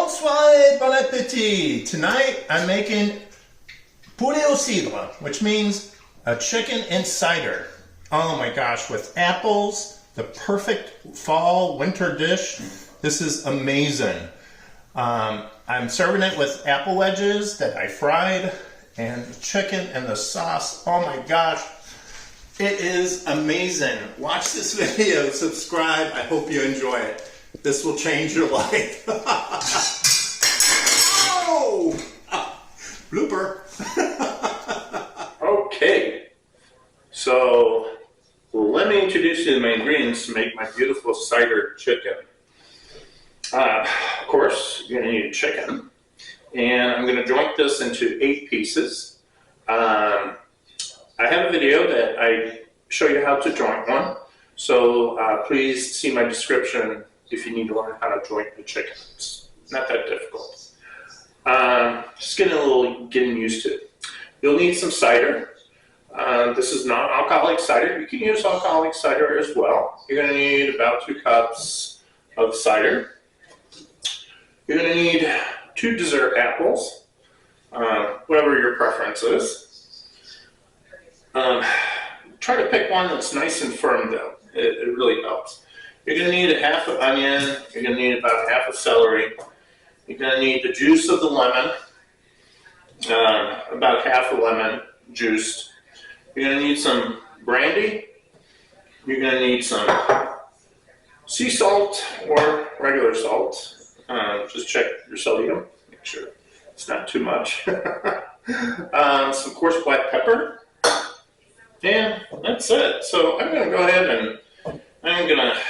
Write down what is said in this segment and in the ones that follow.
Bonsoir et bon appétit! Tonight I'm making poulet au cidre, which means a chicken and cider. Oh my gosh, with apples, the perfect fall winter dish. This is amazing. I'm serving it with apple wedges that I fried, and the chicken and the sauce. Oh my gosh, it is amazing. Watch this video, subscribe. I hope you enjoy it. This will change your life. Oh! Blooper. Okay, so let me introduce you to my ingredients to make my beautiful cider chicken. Of course, you're going to need chicken, and I'm going to joint this into 8 pieces. I have a video that I show you how to joint one, so please see my description if you need to learn how to joint the chicken. It's not that difficult. Just getting used to it. You'll need some cider. This is non-alcoholic cider. You can use alcoholic cider as well. You're going to need about 2 cups of cider. You're going to need 2 dessert apples, whatever your preference is. Try to pick one that's nice and firm though. It really helps. You're going to need a half an onion. You're going to need about half a celery. You're going to need the juice of the lemon, about half a lemon juiced. You're going to need some brandy. You're going to need some sea salt or regular salt. Just check your sodium, make sure it's not too much. Some coarse black pepper, and that's it. So I'm going to go ahead and I'm going to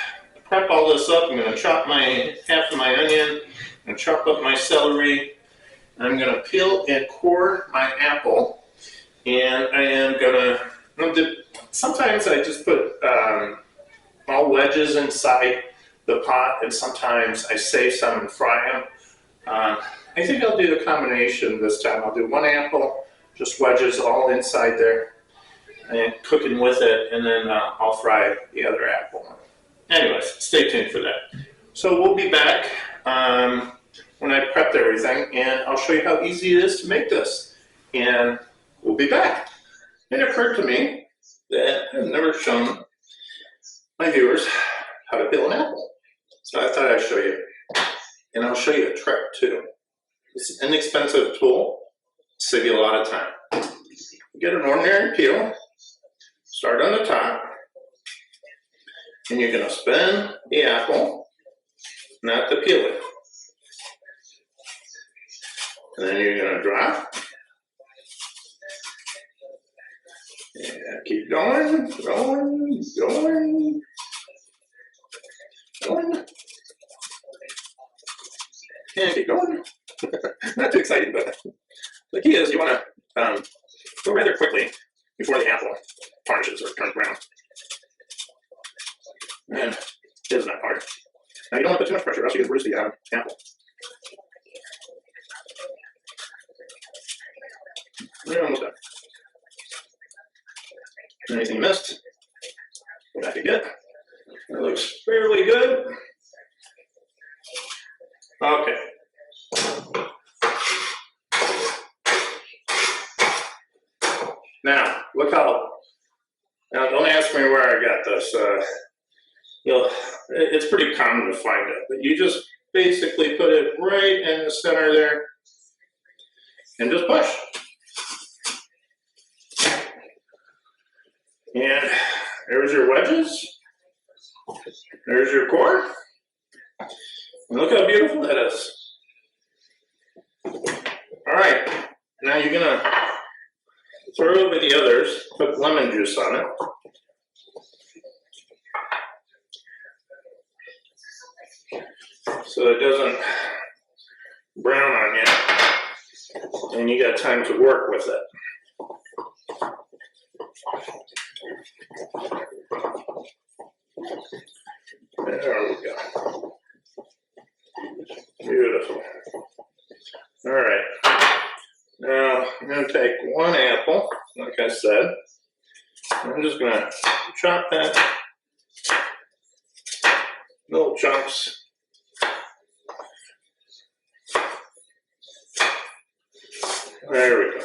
prep all this up. I'm going to chop half of my onion and chop up my celery. I'm going to peel and core my apple, and I am going to sometimes I just put all wedges inside the pot, and sometimes I save some and fry them. I think I'll do the combination this time. I'll do 1 apple, just wedges all inside there, and cooking with it, and then I'll fry the other apple. Anyways, stay tuned for that. So we'll be back when I prepped everything, and I'll show you how easy it is to make this. And we'll be back. It occurred to me that I've never shown my viewers how to peel an apple. So I thought I'd show you. And I'll show you a trick too. It's an inexpensive tool, save you a lot of time. Get an ordinary peel, start on the top, and you're going to spin the apple, not to peel it. And then you're going to drop. And keep going, going, going, going. And keep going. Not too exciting, but the key is you want to go rather quickly before the apple tarnishes or turns brown. And it is not hard. Now you don't want to put too much pressure, or else you can bruise the apple. We're almost done. Anything you missed? Go back again. That looks fairly good. Okay. Now, look how. Now, don't ask me where I got this. It's pretty common to find it, but you just basically put it right in the center there, and just push. And there's your wedges. There's your core. And look how beautiful that is. All right, now you're gonna throw over the others, put lemon juice on it. So it doesn't brown on you, and you got time to work with it. There we go. Beautiful. All right. Now I'm going to take 1 apple, like I said. I'm just going to chop that little chunks. There we go.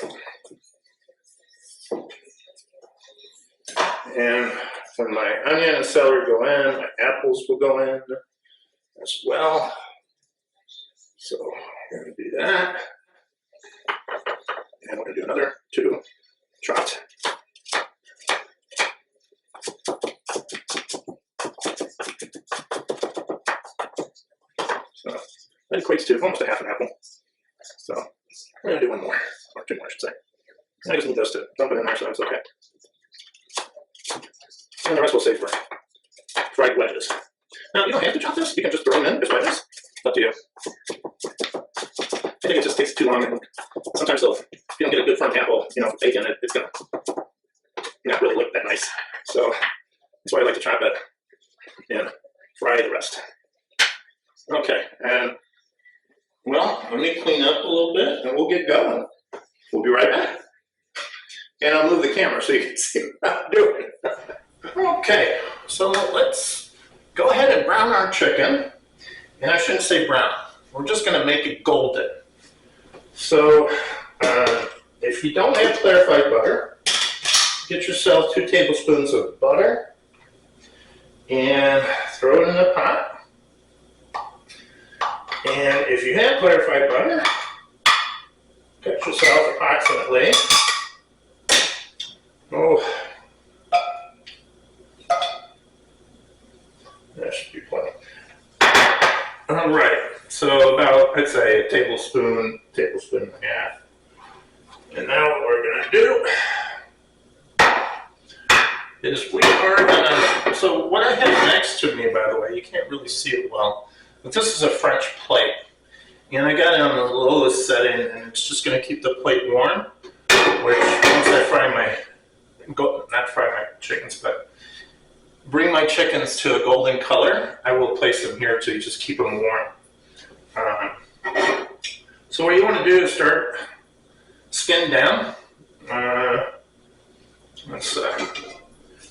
And when my onion and celery go in, my apples will go in as well. So we're going to do that. And we're going to do another 2 shots. So that equates to almost a half an apple. So we're going to do 1 more, or 2 more, I should say. I just need those to dump it in there, so that's okay. And the rest we'll save for fried wedges. Now, you don't have to chop this. You can just throw them in as wedges. It's up to you. I think it just takes too long. And sometimes if you don't get a good firm apple, bacon, it's going to not really look that nice. So that's why I like to chop it and fry the rest. Okay, and well, let me clean up a little bit and we'll get going. We'll be right back. And I'll move the camera so you can see what I'm doing. Okay, so let's go ahead and brown our chicken. And I shouldn't say brown. We're just going to make it golden. So if you don't have clarified butter, get yourself 2 tablespoons of butter and throw it in the pot. And if you have clarified butter, cut yourself approximately, that should be plenty. All right, so about, I'd say a tablespoon and a half. And now what we're gonna do is we are gonna, so what I have next to me, by the way, you can't really see it well, but this is a French plate. And I got it on the lowest setting, and it's just gonna keep the plate warm, which once I not fry my chickens, but bring my chickens to a golden color, I will place them here to just keep them warm. So what you want to do is start skin down. Let's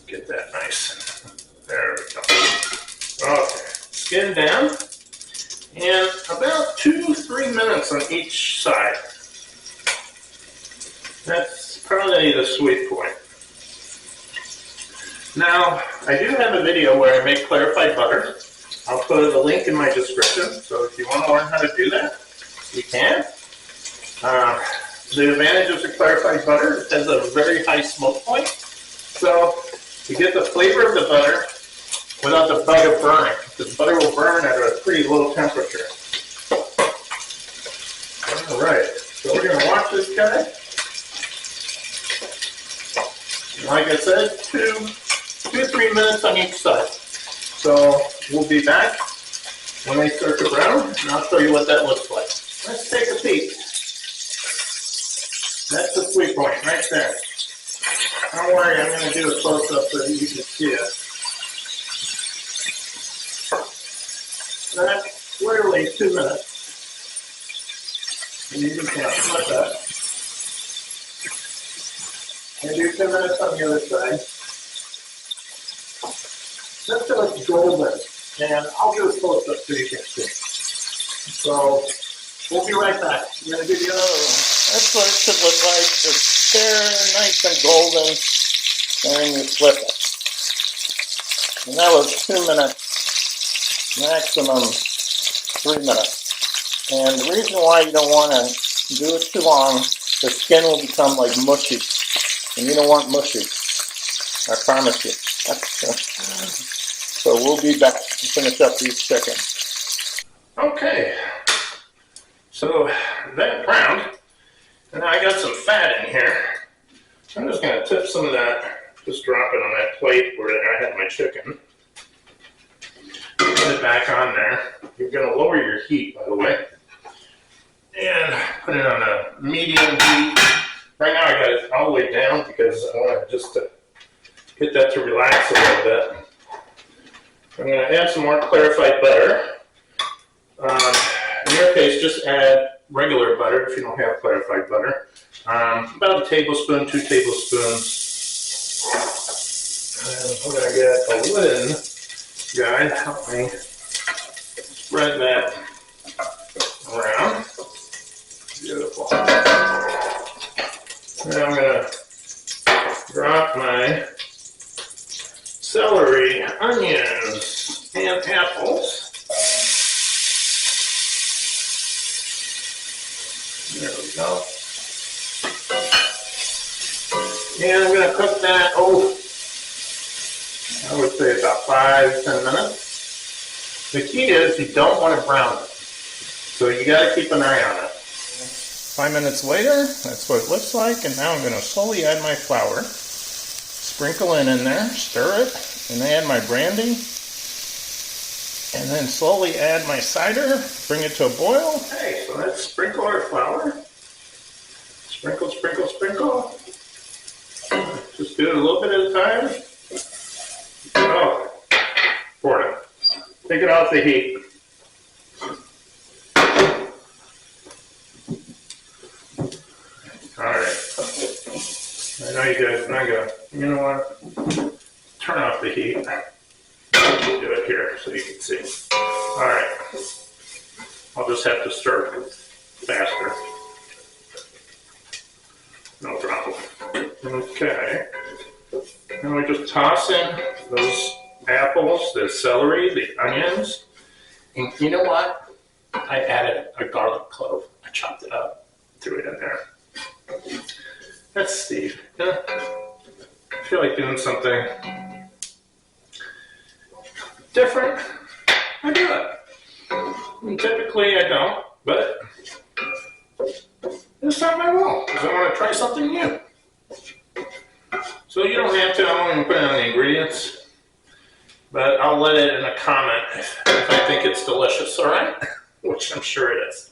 get that nice. There we go. Okay, skin down, and about 2-3 minutes on each side. That's probably the sweet point. Now, I do have a video where I make clarified butter. I'll put a link in my description, so if you want to learn how to do that, you can. The advantages of clarified butter, it has a very high smoke point, so you get the flavor of the butter without the butter burning, because butter will burn at a pretty low temperature. All right, so we're going to watch this guy. Like I said, 2-3 minutes on each side. So we'll be back when they start to brown, and I'll show you what that looks like. Let's take a peek. That's the sweet point right there. Don't worry, I'm going to do a close-up so that you can see it. That's literally 2 minutes. And you can count like that. And do 2 minutes on the other side. Just so it's golden, and I'll do a close-up so you can see. So we'll be right back. I'm going to give you another one. That's what it should look like. It's there, nice and golden, and then you flip it. And that was 2 minutes, maximum 3 minutes. And the reason why you don't want to do it too long, the skin will become like mushy. And you don't want mushy. I promise you. So we'll be back to finish up these chickens. Okay. So that browned. And I got some fat in here. I'm just going to tip some of that, just drop it on that plate where I had my chicken. Put it back on there. You're going to lower your heat, by the way. And put it on a medium heat. Right now I got it all the way down because I want to just get that to relax a little bit. I'm going to add some more clarified butter. In your case, just add regular butter if you don't have clarified butter. About a tablespoon, 2 tablespoons. And we're going to get a wooden guy to help me spread that around. Beautiful. There we go. And I'm going to cook that, I would say about 5-10 minutes. The key is you don't want to brown it. So you got to keep an eye on it. 5 minutes later, that's what it looks like. And now I'm going to slowly add my flour. Sprinkle it in there, stir it, and add my brandy. And then slowly add my cider, bring it to a boil. Okay, so let's sprinkle our flour. Sprinkle, sprinkle, sprinkle. Just do it a little bit at a time. Oh, pour it. Take it off the heat. Alright. I know you guys are not gonna, you know what? Turn off the heat. Do it here so you can see. Alright. I'll just have to stir faster. No problem. Okay. Now we just toss in those apples, the celery, the onions. And you know what? I added a garlic clove. I chopped it up, threw it in there. That's Steve. Yeah. I feel like doing something different. I do it. And typically I don't, but this time I will, because I want to try something new. So you don't have to, I won't even put it on the ingredients, but I'll let it in a comment if I think it's delicious, alright? Which I'm sure it is.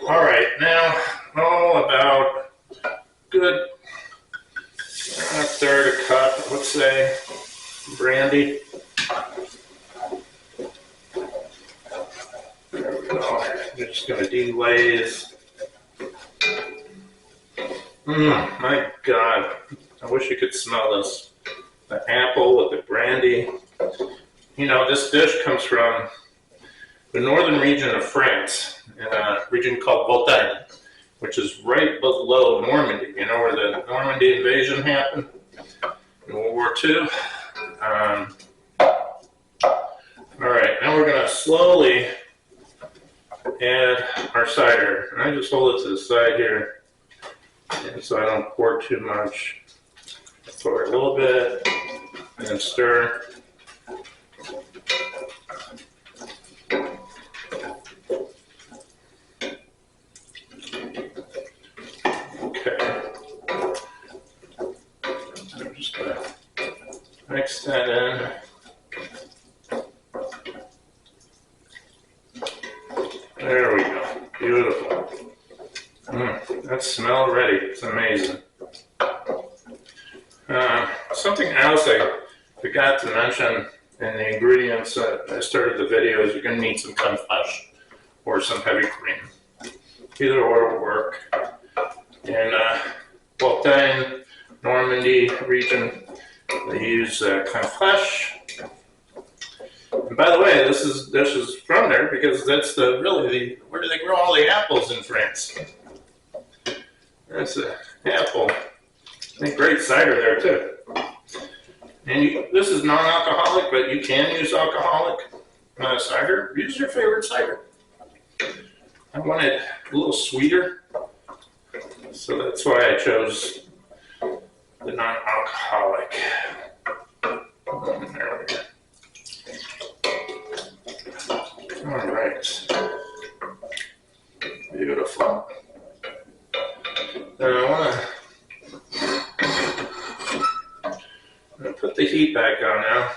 Alright, now, about good third a cup, let's say, brandy. There we go. I'm just going to deglaze. My God. I wish you could smell this. The apple with the brandy. You know, this dish comes from the northern region of France, in a region called Breton, which is right below Normandy. You know where the Normandy invasion happened in World War II? Alright, now we're going to slowly add our cider. And I just hold it to the side here, and so I don't pour too much. Pour a little bit, and then stir. Okay. I'm just going to mix that in. There we go. Beautiful. That smell ready. It's amazing. Something else I forgot to mention in the ingredients I started the video is you're going to need some crème fraîche or some heavy cream. Either or will work. In Breton, Normandy region, they use crème fraîche. And by the way, this is from there because that's really where do they grow all the apples in France? That's an apple. I think great cider there too. And this is non-alcoholic, but you can use alcoholic cider. Use your favorite cider. I wanted a little sweeter, so that's why I chose the non-alcoholic. There we go. All right. Beautiful. Now I want to put the heat back on now.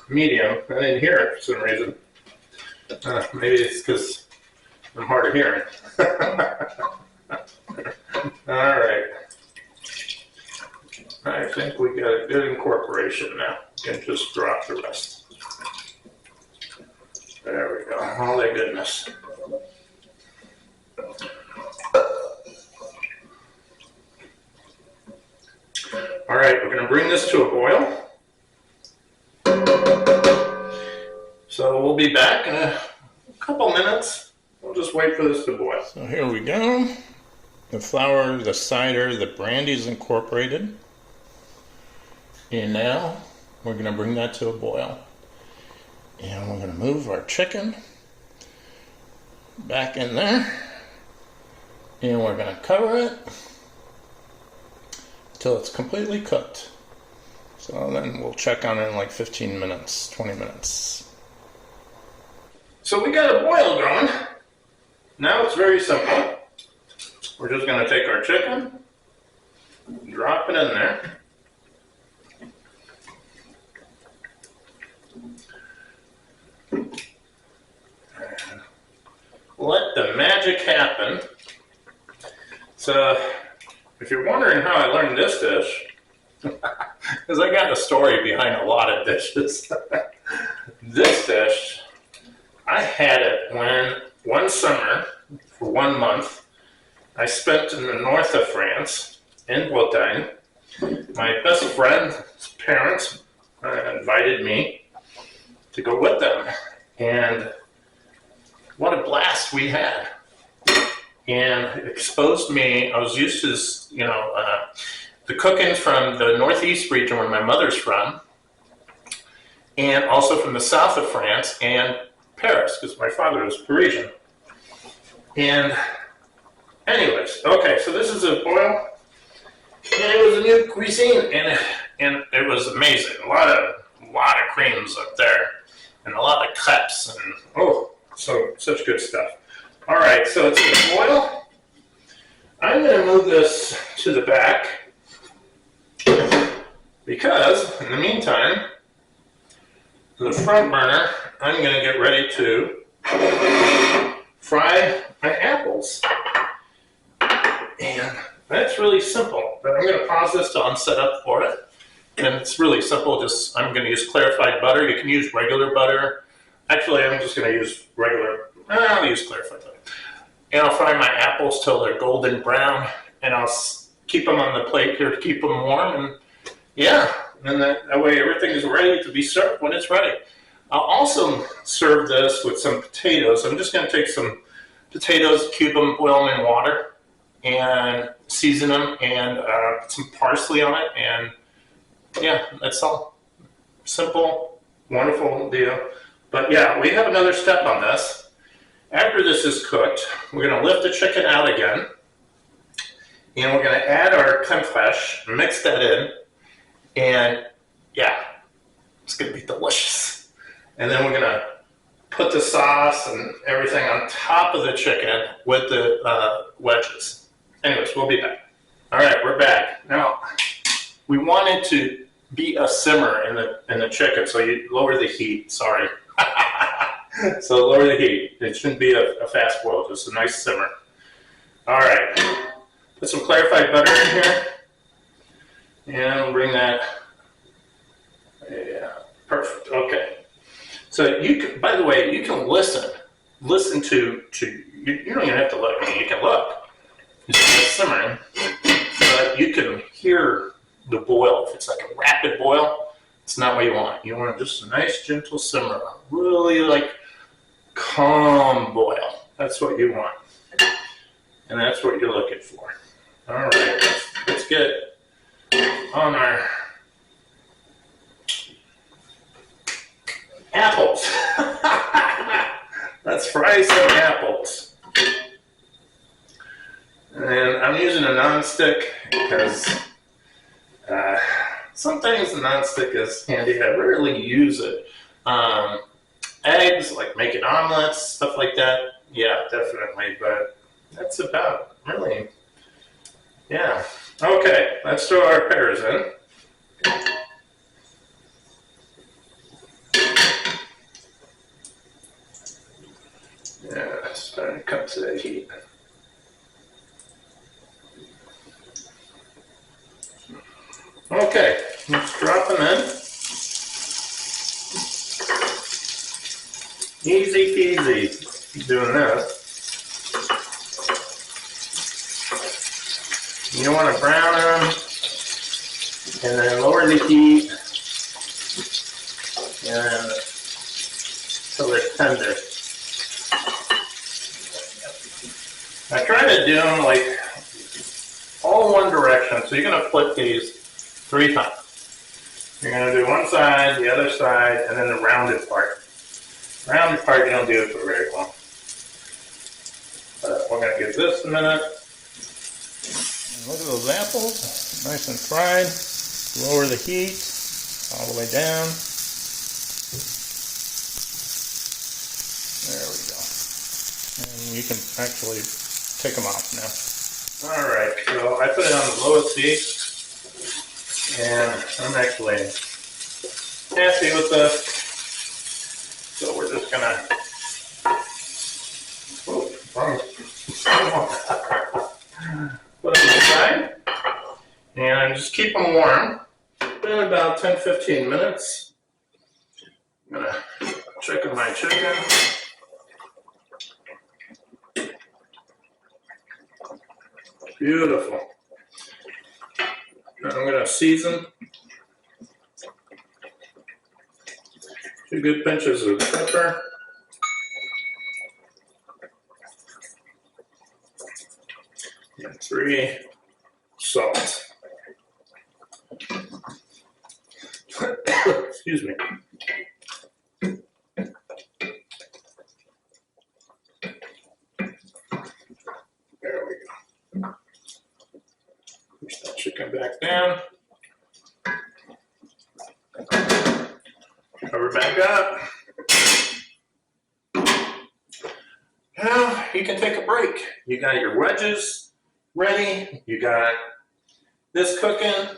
Medium. I didn't hear it for some reason. Maybe it's because I'm hard of hearing. All right. I think we got a good incorporation now. You can just drop the rest. There we go. All that goodness. All right, we're going to bring this to a boil. So we'll be back in a couple minutes. We'll just wait for this to boil. So here we go. The flour, the cider, the brandy is incorporated. And now we're going to bring that to a boil. And we're going to move our chicken back in there. And we're going to cover it until it's completely cooked. So then we'll check on it in like 15 minutes, 20 minutes. So we got a boil going. Now it's very simple. We're just going to take our chicken, drop it in there. Let the magic happen. So, if you're wondering how I learned this dish, because I got a story behind a lot of dishes. This dish, I had it when one summer, for 1 month, I spent in the north of France, in Breton. My best friend's parents invited me to go with them. And what a blast we had. And it exposed me. I was used to this, the cooking from the northeast region where my mother's from, and also from the south of France and Paris, because my father was Parisian. And anyways, okay, so this is a boil, and it was a new cuisine, and it was amazing. A lot of creams up there, and a lot of crepes, and such good stuff. All right, so it's going to boil. I'm going to move this to the back because, in the meantime, the front burner, I'm going to get ready to fry my apples. And that's really simple. But I'm going to pause this till I'm set up for it. And it's really simple. I'm going to use clarified butter. You can use regular butter. Actually, I'm just going to use I'll use clarified butter. And I'll fry my apples till they're golden brown. And I'll keep them on the plate here to keep them warm. And yeah, and that way everything is ready to be served when it's ready. I'll also serve this with some potatoes. I'm just going to take some potatoes, cube them, boil them in water, and season them, and put some parsley on it. And yeah, that's all. Simple, wonderful deal. But yeah, we have another step on this. After this is cooked, we're going to lift the chicken out again, and we're going to add our crème fraîche, mix that in, and yeah, it's going to be delicious. And then we're going to put the sauce and everything on top of the chicken with the wedges. Anyways, we'll be back. All right, we're back. Now, we wanted to be a simmer in the chicken, so you lower the heat. Sorry. So lower the heat. It shouldn't be a fast boil, just a nice simmer. All right. Put some clarified butter in here. And we'll bring that. Yeah, perfect. Okay. So you can, by the way, you can listen to you don't even have to look. I mean, you can look. It's simmering, but you can hear the boil. If it's like a rapid boil, it's not what you want. You want just a nice, gentle simmer, really like calm boil. That's what you want, and that's what you're looking for. All right, let's get on our apples. Let's fry some apples. And I'm using a non-stick because sometimes the non-stick is handy. I rarely use it. Eggs, like making omelets, stuff like that. Yeah, definitely. But that's about really, yeah. Okay, let's throw our pears in. Yeah, it's starting to come to that heat. Okay, let's drop them in. Easy peasy doing this. You want to brown them and then lower the heat and until they're tender. I try to do them like all one direction, so you're going to flip these 3 times. You're going to do one side, the other side, and then the rounded part. Rounded part, you don't do it for very long. But we're going to give this a minute. And look at those apples, nice and fried. Lower the heat all the way down. There we go. And you can actually take them off now. Alright, so I put it on the lowest heat. And I'm actually happy with this. So we're just going to put them aside. And just keep them warm. In about 10-15 minutes. I'm going to check on my chicken. Beautiful. Now I'm going to season. 2 good pinches of pepper. And 3 salt. Excuse me. There we go. Push that chicken back down. Cover back up. Now you can take a break. You got your wedges ready. You got this cooking.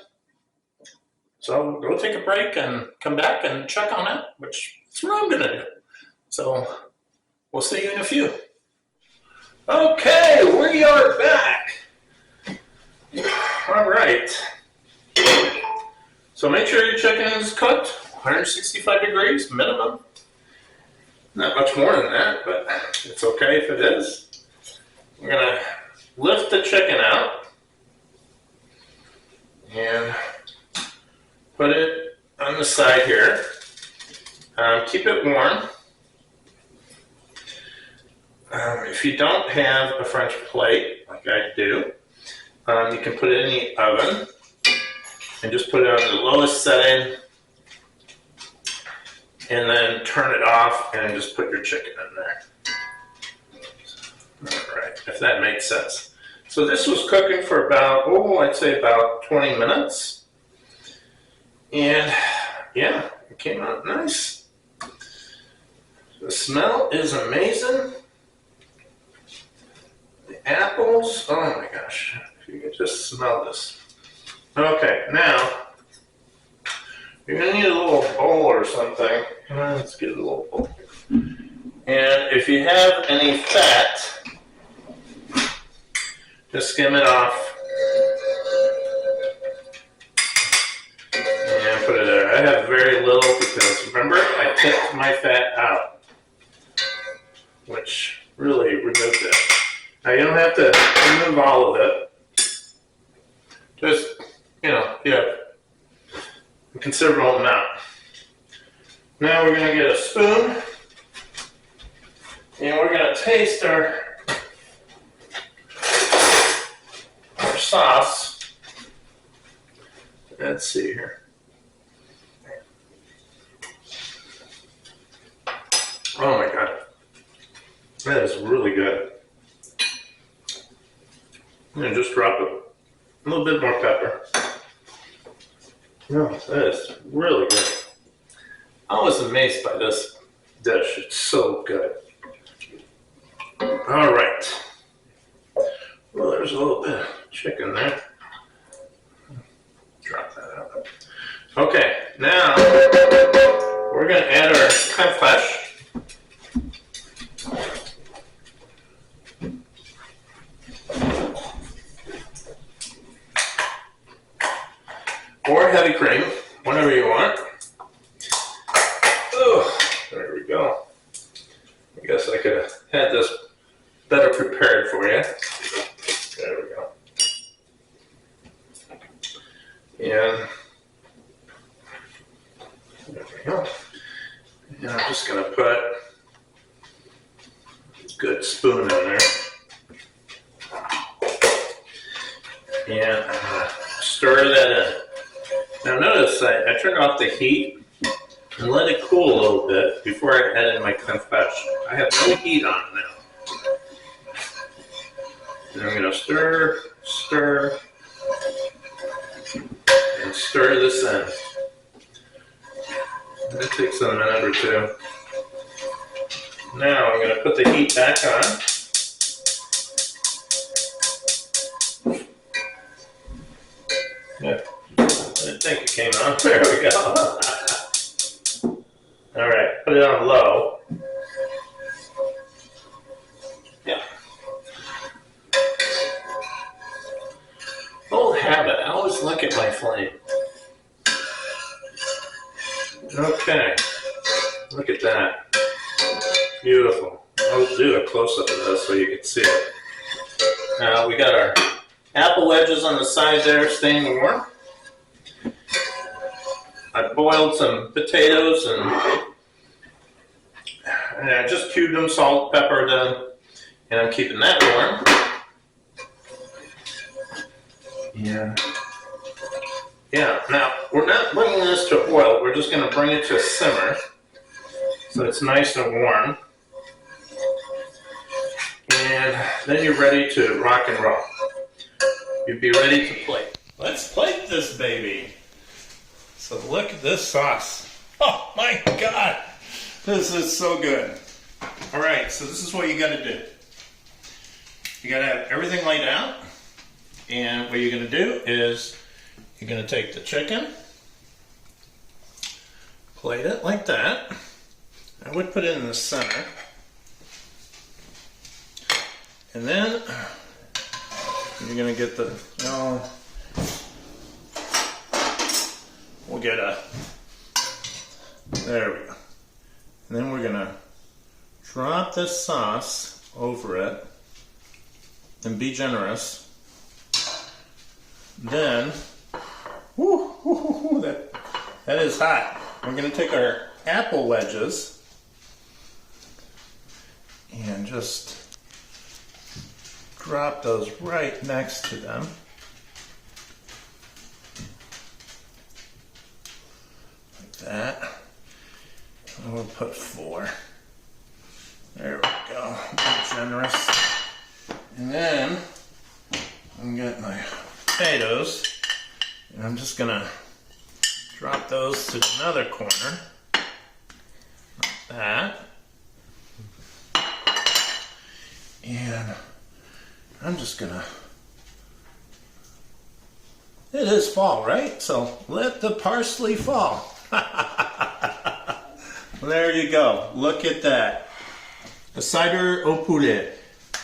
So go take a break and come back and check on it, which is what I'm going to do. So we'll see you in a few. Okay, we are back. All right. So make sure your chicken is cooked, 165 degrees minimum. Not much more than that, but it's okay if it is. We're going to lift the chicken out and put it on the side here. Keep it warm. If you don't have a French plate, like I do, you can put it in the oven and just put it on the lowest setting and then turn it off and just put your chicken in there. All right, if that makes sense. So this was cooking for about, I'd say about 20 minutes. And yeah, it came out nice. The smell is amazing. The apples, oh my gosh, if you could just smell this. Okay, now, you're gonna need a little bowl or something. Let's get a little bowl. And if you have any fat, just skim it off. And put it there. I have very little because, remember, I tipped my fat out, which really removed it. Now, you don't have to remove all of it. Just, yeah, a considerable amount. Now we're going to get a spoon, and we're going to taste our sauce. Let's see here. Oh my God, that is really good. I'm going to just drop a little bit more pepper. No, that is really good. I was amazed by this dish. It's so good. All right. Well, there's a little bit of chicken there. Drop that out. Okay, now we're going to add our crème fraîche. Or heavy cream, whatever you want. Oh, there we go. I guess I could have had this better prepared for you. There we go. And there we go. And I'm just going to put a good spoon in there. And I'm going to stir that in. Now notice I turned off the heat and let it cool a little bit before I add in my crème fraîche. I have no heat on it now. And I'm going to stir, stir, and stir this in. That takes a minute or two. Now I'm going to put the heat back on. Yeah, I didn't think it came on. There we go. Alright, put it on low. Yeah. Old habit, I always look at my flame. Okay, look at that. Beautiful. I'll do a close-up of this so you can see it. Now we got our apple wedges on the side there staying warm. I boiled some potatoes and I just cubed them, salt, pepper them, and I'm keeping that warm. Yeah, now we're not bringing this to oil, we're just going to bring it to a simmer so it's nice and warm. And then you're ready to rock and roll. You'd be ready to plate. Let's plate this baby. So look at this sauce. Oh my God, this is so good. All right, so this is what you got to do. You got to have everything laid out, and what you're going to do is you're going to take the chicken, plate it like that. I would put it in the center, and then you're going to get the, we'll get a, there we go. And then we're going to drop this sauce over it and be generous. Then, that is hot. We're going to take our apple wedges and just drop those right next to them. Like that. And we'll put 4. There we go. Be generous. And then I'm getting my potatoes, and I'm just gonna drop those to another corner, like that. And I'm just gonna, it is fall, right? So let the parsley fall. There you go. Look at that. A cider au poulet.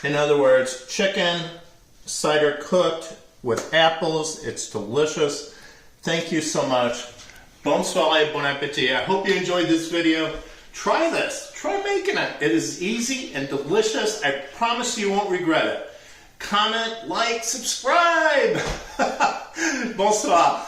In other words, chicken, cider cooked with apples. It's delicious. Thank you so much. Bonsoir et bon appétit. I hope you enjoyed this video. Try this. Try making it. It is easy and delicious. I promise you won't regret it. Comment, like, subscribe. Bonsoir.